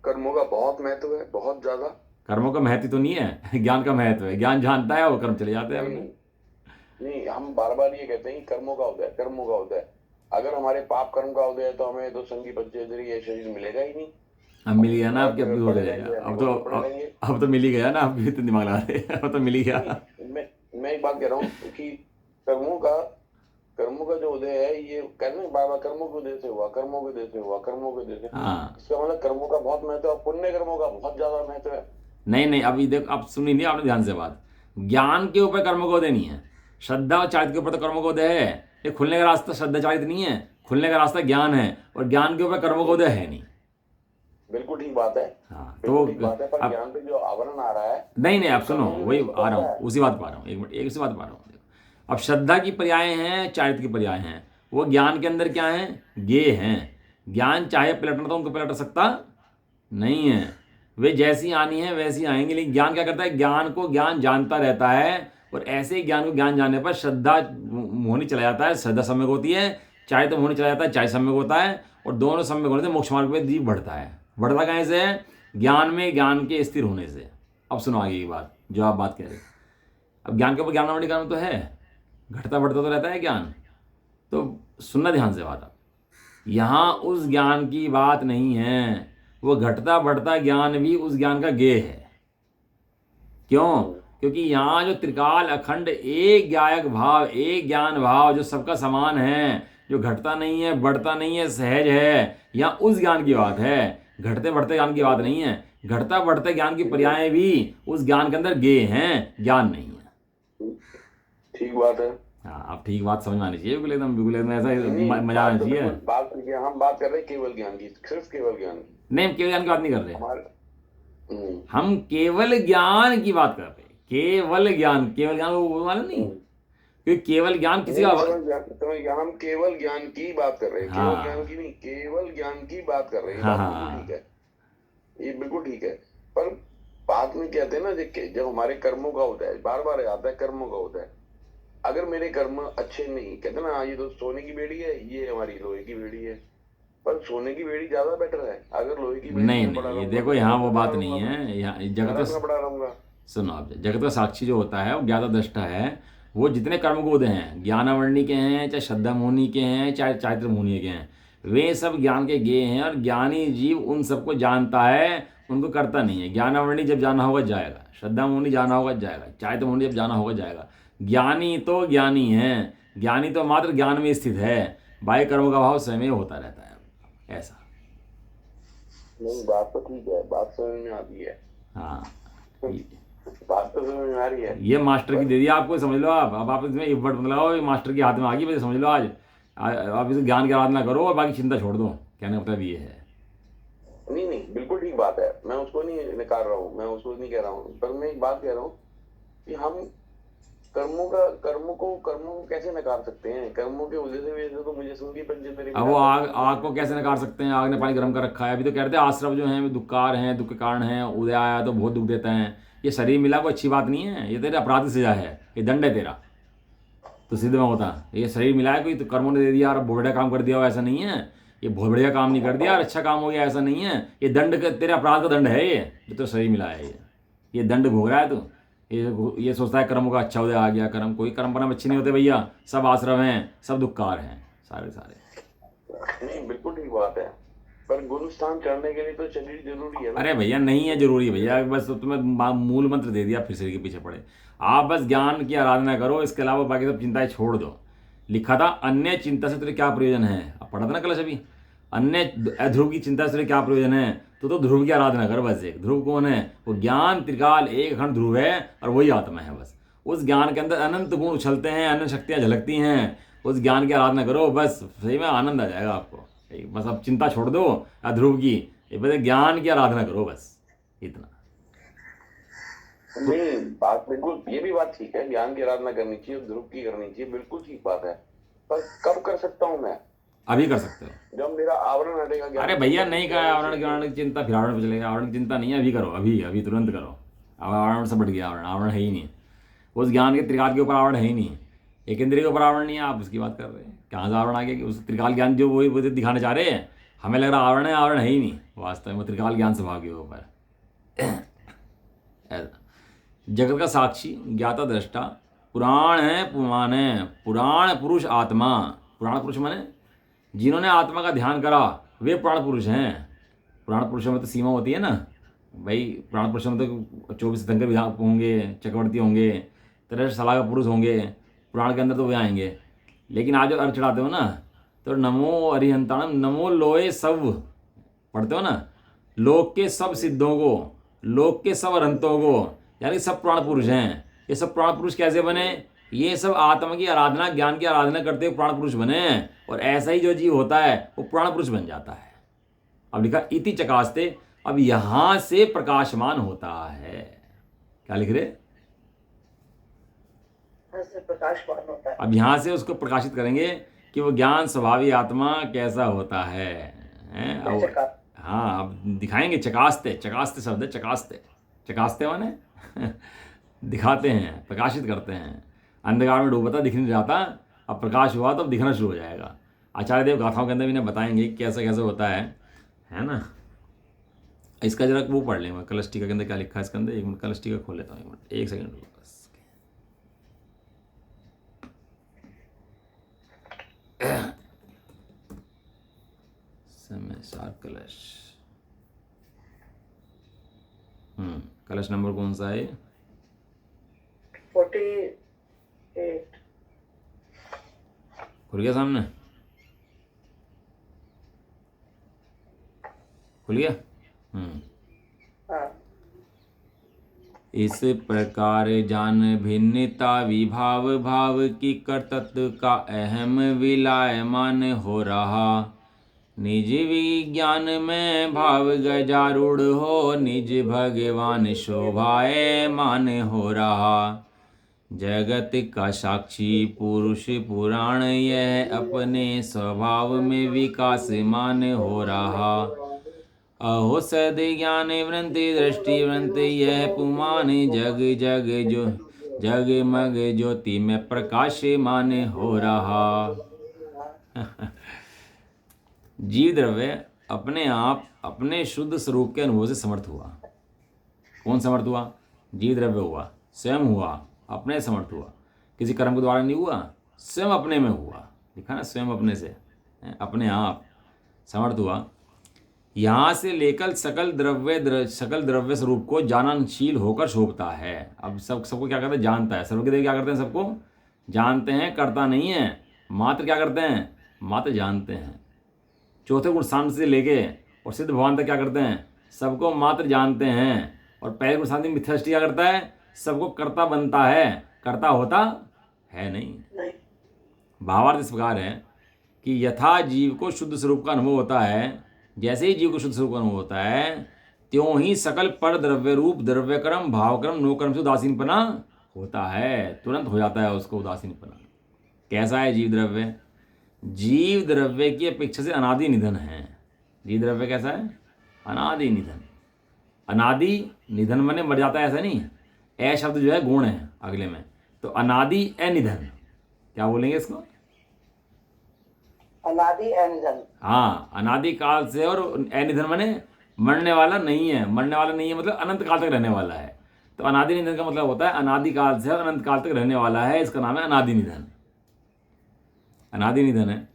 कर्मों का बहुत महत्व है, बहुत ज्यादा। कर्मों का महत्व तो नहीं है, ज्ञान का महत्व है। ज्ञान जानता है, वो कर्म चले जाते हैं। नहीं, हम बार बार ये कहते हैं कि कर्मों का उदय, कर्मों का उदय। अगर हमारे पाप कर्म का उदय है तो हमें तो संगी पंचेंद्रिय ये शरीर मिलेगा ही नहीं। अब मिल गया ना आपके, हो जाएगा अब तो मिल ही गया ना, आप भी इतने दिमाग लगा रहे हैं, अब तो मिल ही गया। मैं एक बात कह रहा हूँ कि कर्मों का जो उदय है, ये कहते हैं बाबा कर्मों के उदय से हुआ, कर्मों के उदय से हुआ, कर्मों के उदय से। हाँ, इसका मतलब कर्मों का बहुत महत्व है, पुण्य कर्मों का बहुत ज्यादा महत्व है। नहीं अभी देख, आप सुनी नहीं आपने ध्यान से बात। ज्ञान के ऊपर कर्म का उदय नहीं है, श्रद्धा और चारित्र के ऊपर तो कर्म का उदय है। ये खुलने का रास्ता श्रद्धा चारित्र नहीं है, खुलने का रास्ता ज्ञान है, और ज्ञान के ऊपर कर्म का उदय है नहीं। बिल्कुल ठीक बात है। हाँ, तो पर ज्ञान पे जो आवरण आ रहा है, नहीं आप सुनो, वही आ रहा हूँ, उसी बात पा रहा हूँ, एक मिनट, एक उसी बात पा रहा हूँ। अब श्रद्धा की पर्याय हैं, चारित्र की पर्याय हैं। वो ज्ञान के अंदर क्या है? ज्ञेय हैं। ज्ञान चाहे पलटना तो उनको पलट सकता नहीं है, वे जैसी आनी है वैसी आएंगी। लेकिन ज्ञान क्या करता है, ज्ञान को ज्ञान जानता रहता है, और ऐसे ही ज्ञान को ज्ञान जानने पर श्रद्धा मोहनी चला जाता है, श्रद्धा सम्यक होती है, चाहे तो मोहनी चला जाता है, चाहे सम्यक होता है, और दोनों सम्यक होने से मोक्ष मार्ग में जीव बढ़ता है। बढ़ता कहाँ से है, ज्ञान में ज्ञान के स्थिर होने से। अब सुनो आगे की बात जो आप बात कह रहे हैं। अब ज्ञान के ऊपर ज्ञानावली का तो है, घटता बढ़ता तो रहता है ज्ञान। तो सुनना ध्यान से बात, यहाँ उस ज्ञान की बात नहीं है, वो घटता बढ़ता ज्ञान भी उस ज्ञान का गेय है। क्यों? क्योंकि यहाँ जो त्रिकाल अखंड एक ज्ञायक भाव, एक ज्ञान भाव जो सबका समान है, जो घटता नहीं है बढ़ता नहीं है, सहज है, यहाँ उस ज्ञान की बात है, घटते बढ़ते ज्ञान की बात नहीं है। घटता बढ़ते ज्ञान की पर्याय भी उस ज्ञान के अंदर गेय हैं, ज्ञान नहीं है। ठीक बात है। हाँ, अब ठीक बात समझ में आनी चाहिए, बिल्कुल एकदम ऐसा मजा आना बात तो चाहिए। बिल्कुल बात हम बात कर रहे हैं केवल ज्ञान की, सिर्फ केवल ज्ञान की। नहीं, हम केवल ज्ञान की बात नहीं कर रहे, हमारे हम केवल ज्ञान की बात कर रहे हैं। केवल ज्ञान, केवल ज्ञान वो मालूम नहीं, क्योंकि केवल ज्ञान किसी का हम केवल ज्ञान की बात कर रहे हैं, हाँ। केवल ज्ञान की नहीं, केवल ज्ञान की बात कर रहे हैं। हाँ, बात हाँ। बिल्कुल ठीक है, ये बिल्कुल ठीक है। पर बात में कहते हैं ना, जब हमारे कर्मों का होता है, बार बार आता है कर्मों का होता है। अगर मेरे कर्म अच्छे नहीं, कहते ना ये तो सोने की बेड़ी है, ये हमारी लोहे की बेड़ी है, पर सोने की बेड़ी ज्यादा बेटर है। अगर लोहे की बेड़ी नहीं में पड़ा नहीं, ये रहूंगा देखो तो यहाँ वो मैं बात पड़ा नहीं रहूंगा, है। यहाँ मैं जगत नरक में पड़ा रहूंगा। सुनो आप, जगत का साक्षी जो होता है वो ज्ञाता दृष्टा है। वो जितने कर्मगोद हैं, ज्ञानावर्णी के हैं, चाहे श्रद्धा मुनि के हैं, चाहे चारित्र मुनि के हैं, वे सब ज्ञान के गेय हैं, और ज्ञानी जीव उन सबको जानता है, उनको करता नहीं है। ज्ञानावर्णी जब जाना होगा जाएगा, श्रद्धा मुनि जाना होगा जाएगा, चारित्र मुनि जब जाना होगा जाएगा। ज्ञानी तो ज्ञानी है, ज्ञानी तो मात्र ज्ञान में स्थित है, बाह्य कर्मों का भाव स्वयं होता रहता है, ऐसा। नहीं, बात तो ठीक है, बात समझ में आती है। हाँ, बात तो समझ में आ रही है। ये मास्टर की दे दिया आपको, समझ लो आप। अब आप इसमें इफ्फर्ट मत लगाओ, ये मास्टर के हाथ में आ गई, वैसे समझ लो आज। आप इसे ज्ञान की आराधना करो और बाकी चिंता छोड़ दो, कहने का मतलब ये है। नहीं नहीं, बिल्कुल ठीक बात है, मैं उसको नहीं नकार रहा हूँ, मैं उसको नहीं कह रहा हूँ, पर मैं एक बात कह रहा हूँ कि हम कर्मों को कैसे नकार सकते हैं? कर्मों के वजह से तो मुझे सुन के पंचेंद्रिय अब वो आग को कैसे नकार सकते हैं? आग ने पानी गर्म कर रखा है। अभी तो कहते हैं आश्रव जो हैं वे दुखकार हैं, दुख के कारण हैं, उदय आया तो बहुत दुख देते हैं। ये शरीर मिला कोई अच्छी बात नहीं है, ये तेरे अपराध की सजा है, ये दंड है तेरा। तो सिद्ध में होता ये शरीर मिला है कोई तो कर्मों ने दे दिया और बहुत बढ़िया काम कर दिया हो, ऐसा नहीं है। ये बहुत बढ़िया काम नहीं कर दिया और अच्छा काम हो गया, ऐसा नहीं है। ये दंड तेरे अपराध का दंड है, ये जो तो शरीर मिला है, ये दंड भोग रहा है तू। ये सोचता है कर्मों का अच्छा उदय आ गया। कर्म कोई कर्म बनाम अच्छे नहीं होते भैया, सब आश्रम हैं, सब दुखकार हैं सारे सारे। नहीं, बिल्कुल ठीक बात है, पर गुरु स्थान चढ़ने के लिए तो शरीर जरूरी है ना। अरे भैया नहीं है जरूरी भैया, बस तुम्हें मूल मंत्र दे दिया, फिर शरीर के पीछे पड़े। आप बस ज्ञान की आराधना करो, इसके अलावा बाकी सब चिंताएं छोड़ दो। लिखा था अन्य चिंता से तेरे क्या प्रयोजन है, अब पढ़ा था ना कल अभी। अन्य ध्रुव की चिंता से तेरे क्या प्रयोजन है, तो ध्रुव की आराधना कर बस। एक ध्रुव कौन है? वो ज्ञान त्रिकाल एक अखंड ध्रुव है, और वही आत्मा है बस। उस ज्ञान के अंदर अनंत गुण उछलते हैं, अनंत शक्तियाँ झलकती हैं। उस ज्ञान की आराधना करो बस, सही में आनंद आ जाएगा आपको। बस अब चिंता छोड़ दो ध्रुव की, बस ज्ञान की आराधना करो बस, इतना। नहीं, बात बिल्कुल, ये भी बात ठीक है, ज्ञान की आराधना करनी चाहिए, ध्रुव की करनी चाहिए, बिल्कुल ठीक बात है। पर कब कर सकता हूँ मैं? अभी कर सकते हो जब मेरा आवरण हटेगा। अरे भैया नहीं कहा आवरण की चिंता, फिर आवरण पे चलेगा। आवरण की चिंता नहीं है, अभी करो, अभी अभी तुरंत करो। अब आवरण से बढ़ गया, आवरण है ही नहीं। उस ज्ञान के त्रिकाल के ऊपर आवरण है ही नहीं, एक इंद्रिय के ऊपर आवरण नहीं है। आप उसकी बात कर रहे हैं, कहाँ से आवरण आ गया? कि उस त्रिकाल ज्ञान जो वो दिखाना चाह रहे हैं, हमें लग रहा आवरण है, आवरण है ही नहीं। वास्तव में वो त्रिकाल ज्ञान स्वभाव के ऊपर जगत का साक्षी ज्ञाता दृष्टा पुराण है, पुमान है, पुराण पुरुष आत्मा। पुराण पुरुष माने जिन्होंने आत्मा का ध्यान करा वे पुराण पुरुष हैं। पुराण पुरुषों में तो सीमा होती है ना भाई, पुराण पुरुषों में तो 24 तीर्थंकर विधान होंगे, चक्रवर्ती होंगे, 63 साल का पुरुष होंगे, पुराण के अंदर तो वे आएंगे। लेकिन आज जो अर्थ चढ़ाते हो ना, तो नमो अरिहंताणम, नमो लोए सब पढ़ते हो ना, लोक के सब सिद्धों को, लोक के सब अरहंतों को, यानी सब पुराण पुरुष हैं। ये सब पुराण पुरुष कैसे बने? ये सब आत्मा की आराधना, ज्ञान की आराधना करते हुए पुराण पुरुष बने हैं। और ऐसा ही जो जीव होता है वो पुराण पुरुष बन जाता है। अब लिखा इति चकास्ते, अब यहां से प्रकाशमान होता है। क्या लिख रहे? प्रकाशमान होता है। अब यहां से उसको प्रकाशित करेंगे कि वो ज्ञान स्वभावी आत्मा कैसा होता है। हैं मैं अब। चका हाँ, अब दिखाएंगे। चकास्ते, चकास्ते शब्द है, चकास्ते। चकास्ते माने दिखाते हैं, प्रकाशित करते हैं। अंधकार में डूबा था, दिख नहीं रहा था, अब प्रकाश हुआ तो अब दिखना शुरू हो जाएगा। आचार्य देव गाथाओं के अंदर भी इन्हें बताएंगे कि कैसे कैसे होता है ना। इसका जरा वो पढ़ लें, मैं कलश टीका के अंदर क्या लिखा है इसके अंदर। एक मिनट, कलश टीका खोल लेता हूँ, एक मिनट, एक सेकंड रुको बस। समय सार कलश, कलश नंबर कौन सा है? 48। खुल गया सामने? खुल गया। हाँ, इस प्रकार जान भिन्नता विभाव भाव की कर्तृत्व का अहम विलायमान हो रहा। निज विज्ञान में भाव गजारूढ़ हो, निज भगवान शोभाए मान हो रहा। जगत का साक्षी पुरुष पुराण यह अपने स्वभाव में विकासमान हो रहा। अहो सद ज्ञान वृंति दृष्टि वृंति यह पुमान, जग जग जो जग मग ज्योति में प्रकाशमान हो रहा। जीव द्रव्य अपने आप अपने शुद्ध स्वरूप के अनुभव से समर्थ हुआ। कौन समर्थ हुआ? जीव द्रव्य हुआ, स्वयं हुआ, अपने समर्थ हुआ। किसी कर्म के द्वारा नहीं हुआ, स्वयं अपने में हुआ। लिखा ना, स्वयं अपने से, अपने आप समर्थ हुआ। यहाँ से लेकर सकल द्रव्य स्वरूप को जाननशील होकर शोभता है। अब सबको क्या करते हैं? जानता है। सर्व के देव क्या करते हैं? सबको जानते हैं, करता नहीं है। मात्र क्या करते हैं? मात्र जानते हैं। चौथे गुण शांति से लेके और सिद्ध भगवान तक क्या करते हैं? सबको मात्र जानते हैं। और पहले गुण शांति मिथ्या दृष्टि क्या करता है? सबको कर्ता बनता है, कर्ता होता है नहीं। नहीं, भावार्थ इस प्रकार है कि यथा जीव को शुद्ध स्वरूप का अनुभव होता है, जैसे ही जीव को शुद्ध स्वरूप का अनुभव होता है, त्यों ही सकल पर द्रव्य रूप द्रव्यक्रम भावक्रम नोक्रम से उदासीनपना होता है। तुरंत हो जाता है उसको उदासीनपना। कैसा है जीव द्रव्य? जीव द्रव्य की अपेक्षा से अनादि निधन है। जीव द्रव्य कैसा है? अनादि निधन। अनादि निधन माने मर जाता है, ऐसा नहीं। ए शब्द जो है गुण है अगले में, तो अनादि अनिधन, क्या बोलेंगे इसको? अनादि अनिधन। हाँ, अनादि काल से, और अनिधन माने मरने वाला नहीं है। मरने वाला नहीं है मतलब अनंत काल तक रहने वाला है। तो अनादि निधन का मतलब होता है अनादि काल से और अनंत काल तक रहने वाला है, इसका नाम है अनादि निधन। अनादि निधन है।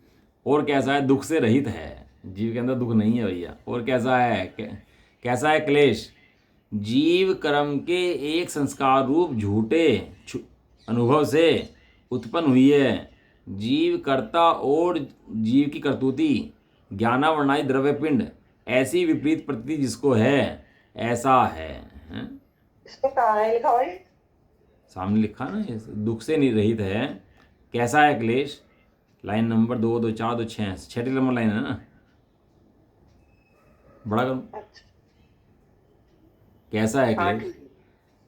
और कैसा है? दुख से रहित है। जीव के अंदर दुख नहीं है भैया। और कैसा है? कैसा है? क्लेश। जीव कर्म के एक संस्कार रूप झूठे अनुभव से उत्पन्न हुई है। जीव कर्ता और जीव की कर्तुति ज्ञानावर्णाई द्रव्य पिंड ऐसी विपरीत प्रतीति जिसको है, ऐसा है, हैं? इसमें कहाँ है लिखा भाई? सामने लिखा ना, ये दुख से रहित है। कैसा है क्लेश? लाइन नंबर 2, 2, 4, 2, 6, 6 नंबर लाइन है ना, बड़ा करो। अच्छा, कैसा है हाँ क्लेश? ठीक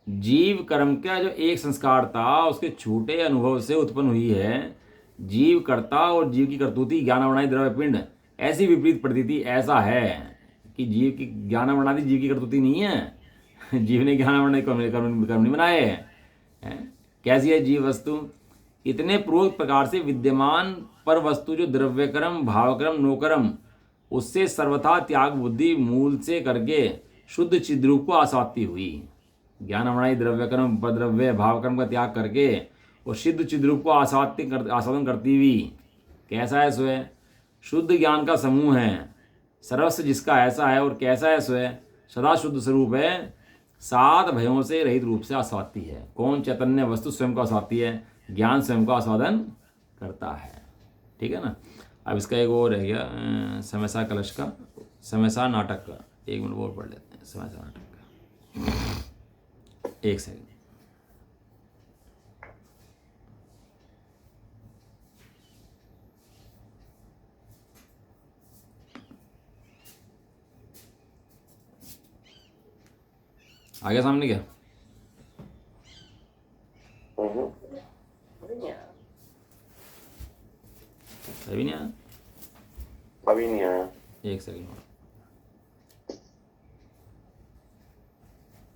है। जीव कर्म का जो एक संस्कार था उसके छूटे अनुभव से उत्पन्न हुई है। जीव कर्ता और जीव की कर्तुति ज्ञानावर्णाई द्रव्य पिंड ऐसी विपरीत प्रतीति, ऐसा है कि जीव की ज्ञानावर्णादि जीव की कर्तुति नहीं है। जीव ने ज्ञानावर्णादि कर्म नहीं बनाए हैं। कैसी है जीव वस्तु? इतने पूर्वक प्रकार से विद्यमान पर वस्तु जो द्रव्यक्रम भावक्रम नोक्रम उससे सर्वथा त्याग बुद्धि मूल से करके शुद्ध चिद्रूप को आस्वादती हुई। ज्ञानावर्णाई द्रव्यकर्म उपद्रव्य भावकर्म का त्याग करके और सिद्ध चिद्रूप को आस्वादन करती हुई। कैसा है स्वयं? शुद्ध ज्ञान का समूह है, सर्वस्व जिसका ऐसा है। और कैसा है स्वयं? सदा शुद्ध स्वरूप है, 7 भयों से रहित रूप से आस्वादती है। कौन? चैतन्य वस्तु स्वयं को आस्वादती है, ज्ञान स्वयं को आस्वादन करता है। ठीक है ना। अब इसका एक और रह गया समयसा कलश का, समयसा नाटक का। एक मिनट और पढ़ लेते हैं समयसा नाटक का, एक सेकंड। आ गया सामने क्या? अभी नहीं आया? अभी नहीं आया। एक एक सेकंड और।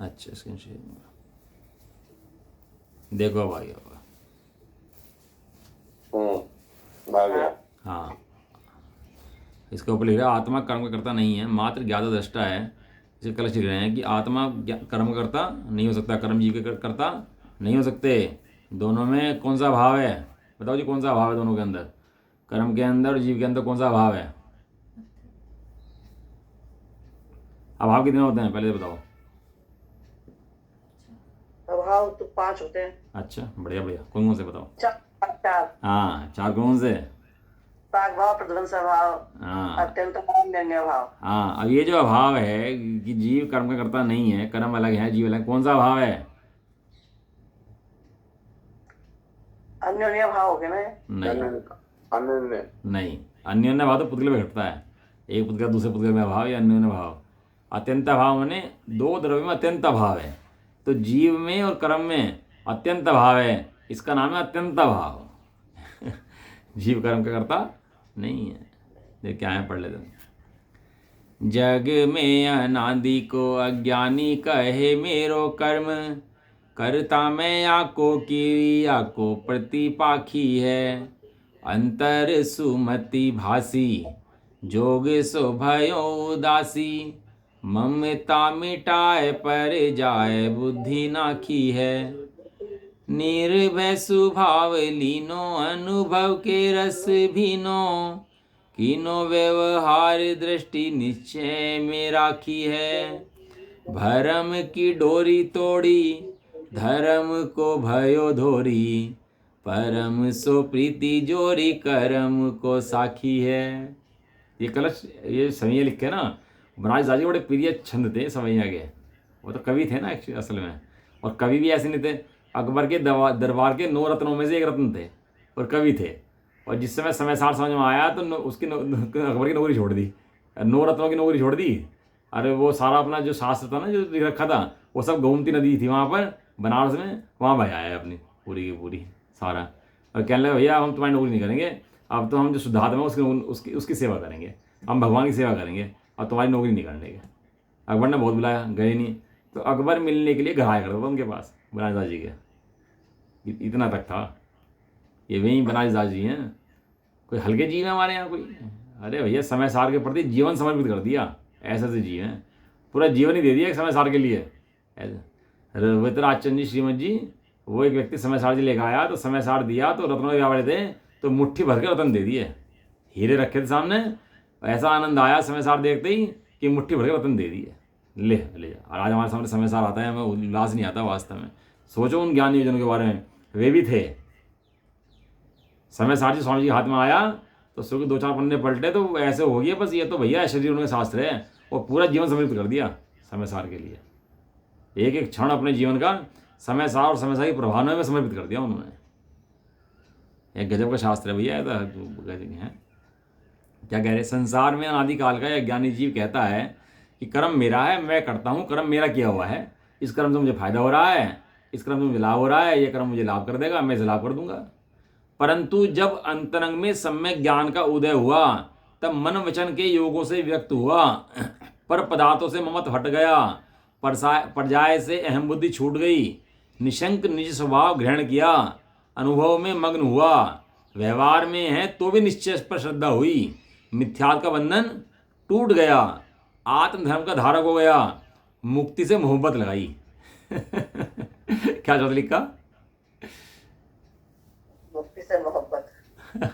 अच्छा स्क्रीन शेयर देखो, अब आ गया होगा। आ गया। हाँ, इसके ऊपर लिख रहा है आत्मा कर्म करता नहीं है, मात्र ज्ञाता दृष्टा है। इसे कलश लिख रहे हैं कि आत्मा कर्म करता नहीं हो सकता, कर्म जीव के करता नहीं हो सकते। दोनों में कौन सा भाव है? बताओ जी, कौन सा भाव है दोनों के अंदर? कर्म के अंदर और जीव के अंदर कौन सा भाव है? अभाव कितने होते हैं पहले तो बताओ। अभाव तो 5 होते हैं। अच्छा, बढ़िया बढ़िया, कौन कौन से बताओ? 4 हाँ, 4 कौन से? प्राग भाव, प्रध्वंस भाव, हाँ अत्यंत भाव, निर्णय भाव। हाँ, अब ये जो अभाव है कि जीव कर्म का करता नहीं है, कर्म अलग है जीव अलग, कौन सा अभाव है? अन्योन्य भाव हो गया ना। नहीं अन्य नहीं, अन्योन्य भाव तो पुद्गल में घटता है। एक पुद्गल दूसरे पुद्गल में अभाव या अन्योन्य भाव। अत्यंत अभाव माने दो द्रव्य में अत्यंत अभाव है, तो जीव में और कर्म में अत्यंत अभाव है, इसका नाम है अत्यंत अभाव। जीव कर्म का करता नहीं है। देख क्या है, पढ़ लेते हैं। जग में अनादि को अज्ञानी कहे मेरो कर्म, करता मैं आको की आको प्रतिपाखी है। अंतर सुमति भासी जोग सो भयो उदासी, ममता मिटाए पर जाए बुद्धि नाखी है। निर्भय स्वभाव लीनो अनुभव के रस भीनो, कीनो व्यवहार दृष्टि निश्चय में राखी है। भरम की डोरी तोड़ी धर्म को भयो धोरी, परम सो प्रीति जोरी करम को साखी है। ये कलश ये सवैया लिखे ना, बनारस दास जी बड़े प्रिय छंद थे सवैया के। वो तो कवि थे ना एक्चुअली असल में, और कवि भी ऐसे नहीं थे। अकबर के दरबार के 9 रत्नों में से एक रत्न थे और कवि थे। और जिस समय समय सार समझ में आया तो अकबर की नौकरी छोड़ दी, 9 रत्नों की नौकरी छोड़ दी। अरे वो सारा अपना जो शास्त्र था ना जो लिख रखा था, वो सब गोमती नदी थी वहाँ पर बनारस में, वहाँ बह आया अपनी पूरी की पूरी सारा। और कहने लगे भैया हम तुम्हारी नौकरी नहीं करेंगे, अब तो हम जो शुद्धात्मा है उसकी सेवा करेंगे, हम भगवान की सेवा करेंगे और तुम्हारी नौकरी नहीं करने के। अकबर ने बहुत बुलाया, गए नहीं। तो अकबर मिलने के लिए घर आया करता था उनके पास, बनारस दास जी के। इतना तक था। ये वही बनारस दास जी हैं। कोई हल्के जीव है हमारे यहाँ कोई? अरे भैया समय सार के प्रति जीवन समर्पित कर दिया, ऐसे से जीव हैं, पूरा जीवन ही दे दिया एक समय सार के लिए। ऐसे राजचंद जी श्रीमद जी, वो एक व्यक्ति समय सार जी लेकर आया तो समय सार दिया तो रत्नों के वाले थे, तो मुट्ठी भर के रत्न दे दिए, हीरे रखे थे सामने। ऐसा आनंद आया समय सार देखते ही कि मुट्ठी भर के रत्न दे दिए, ले जा। और आज हमारे सामने समय सार आता है, हमें उल्लास नहीं आता वास्तव में। सोचो उन ज्ञानी योजनों के बारे में, वे भी थे। समय सार जी स्वामी जी के हाथ में आया तो सुख 2-4 पन्ने पलटे तो ऐसे हो गया बस ये तो भैया शरीर उनके शास्त्र है, और पूरा जीवन समर्पित कर दिया समय सार के लिए। एक एक क्षण अपने जीवन का समय सार और समय सार के प्रभाव में समर्पित कर दिया उन्होंने। एक गजब का शास्त्र है भैया, ऐसा गजब है। क्या कह रहे? संसार में अनादिकाल का एक ज्ञानी जीव कहता है कि कर्म मेरा है, मैं करता हूँ, कर्म मेरा किया हुआ है, इस कर्म से मुझे फायदा हो रहा है, इस कर्म से मुझे लाभ हो रहा है, ये कर्म मुझे लाभ कर देगा, मैं इसे लाभ कर दूंगा। परंतु जब अंतरंग में सम्यक ज्ञान का उदय हुआ, तब मन वचन के योगों से व्यक्त हुआ, पर पदार्थों से ममत्व हट गया, पर्याय से अहम बुद्धि छूट गई, निशंक निज स्वभाव ग्रहण किया, अनुभव में मग्न हुआ, व्यवहार में है तो भी निश्चय पर श्रद्धा हुई, मिथ्यात्व का बंधन टूट गया, आत्मधर्म का धारक हो गया, मुक्ति से मोहब्बत लगाई। क्या चाहते लिखा? मुक्ति से मोहब्बत।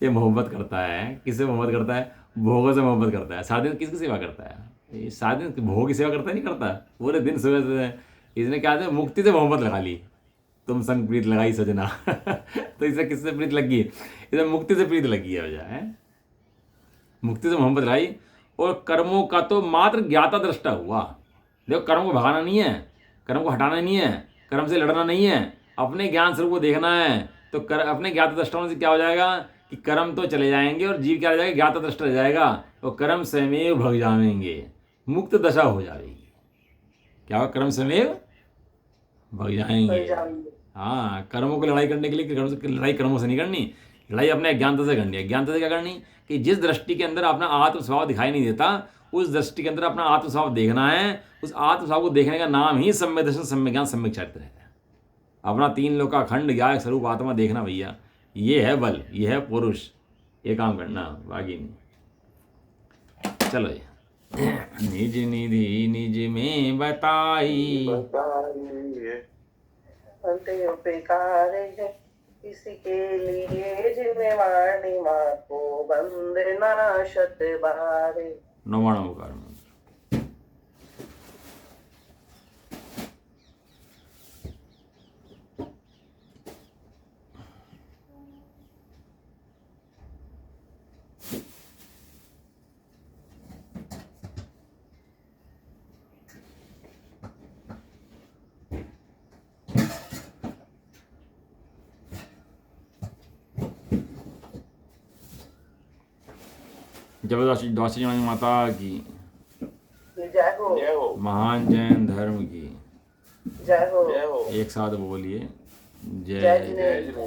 ये मोहब्बत करता है, किससे मोहब्बत करता है? भोगों से मोहब्बत करता है। सारा दिन किसकी सेवा करता है? ये सारा दिन भोग की सेवा करता नहीं करता, पूरे दिन सुबह से इसने क्या है मुक्ति से मोहब्बत लगा ली। तुम संग प्रीत लगाई सजना। तो इसे किससे प्रीत लगी? इसे मुक्ति से प्रीत लगी है वजह है, मुक्ति से मोहब्बत लगाई। और कर्मों का तो मात्र ज्ञाता दृष्टा हुआ। देखो कर्म को भगाना नहीं है, कर्म को हटाना नहीं है, कर्म से लड़ना नहीं है, अपने ज्ञान स्वरूप को देखना है। तो अपने ज्ञाता दृष्टाओं से क्या हो जाएगा कि कर्म तो चले जाएंगे और जीव क्या रह जाएगा? ज्ञाता दृष्टा रह जाएगा। तो कर्म स्वयमेव भग जाएंगे, मुक्त दशा हो जाएगी। क्या होगा? कर्म स्वयमेव भग जाएंगे। हाँ, कर्मों को लड़ाई करने के लिए लड़ाई कर्मों से नहीं करनी, लड़ाई अपने अज्ञानता से करनी है। अज्ञानता से क्या करनी कि जिस दृष्टि के अंदर अपना आत्म स्वभाव दिखाई नहीं देता, उस दृष्टि के अंदर अपना आत्म स्वभाव देखना है। उस आत्म स्वभाव को देखने का नाम ही सम्यक दर्शन, सम्यक ज्ञान, सम्यक चरित्र है। अपना 3 लोक का खंड ज्ञान स्वरूप आत्मा देखना भैया, ये है बल, ये है पुरुष। ये काम करना, बाकी नहीं। चलो ये निज निधि निज में बताई, अंतिम बेकार है किसी के लिए जिन्हें वाणी माँ को वंदना शत बारे। 9वां ओंकार मंत्र। जबरदस्ती द्वासी माता की, जय हो, जय हो, महान जैन धर्म की, जय हो, जय हो। एक साथ बोलिए जय जय जिनेन्द्र।